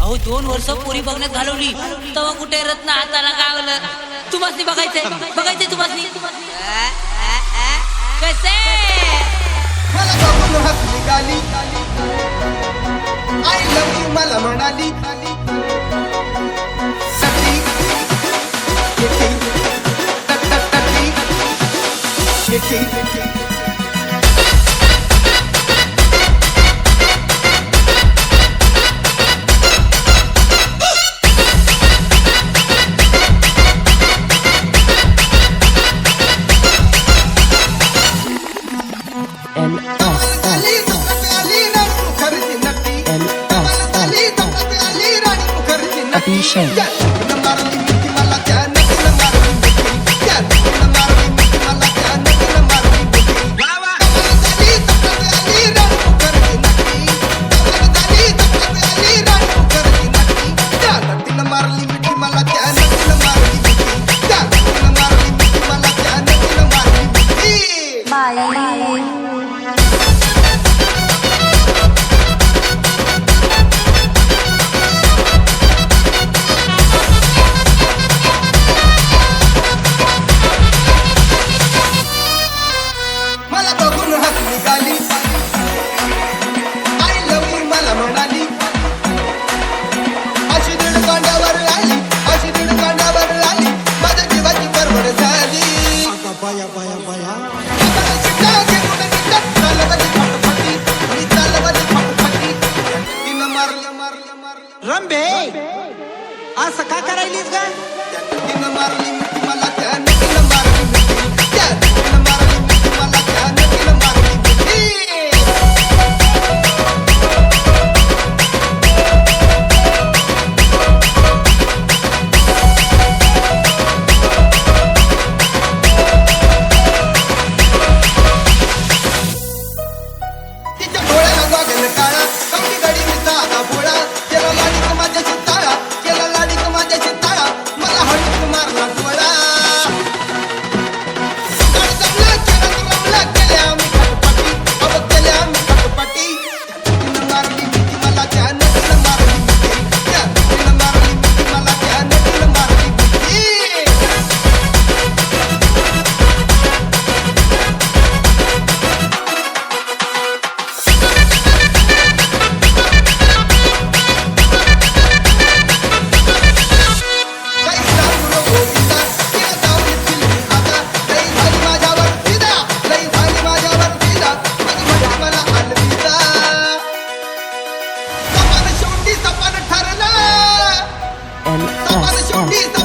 अहो 2 वर्ष पोरी बघण्यात घालवली तेव्हा कुठे रत्न हाताला गावलं. तुम्हासनी बघायचंय तुम्हासनी कसे मला बघून हसली गाली आय लव्ह यू मला म्हणाली सटी येते टटटटी येते रंबे असं का करायलीस ग मारली मला त्या नदीनं मारली त्या नदीनं मारली मला त्या नदीनं मारली तिच्या डोळ्याला वागण काळा कमी गडी मिसा आता भोळा केला लाडीक माझ्याशी ताळा केला लाडीक माझ्याशी ताळा मला हळूक मारला डोळा जमला केला रमला केल्या आम्ही खटपटी अब केल्या आम्ही खटपटी तिनं मारली भीती मला त्या नदीनं मारली भीती त्या तिनं मारली भीती मला त्या नदीनं मारली भीती सपान शेवटी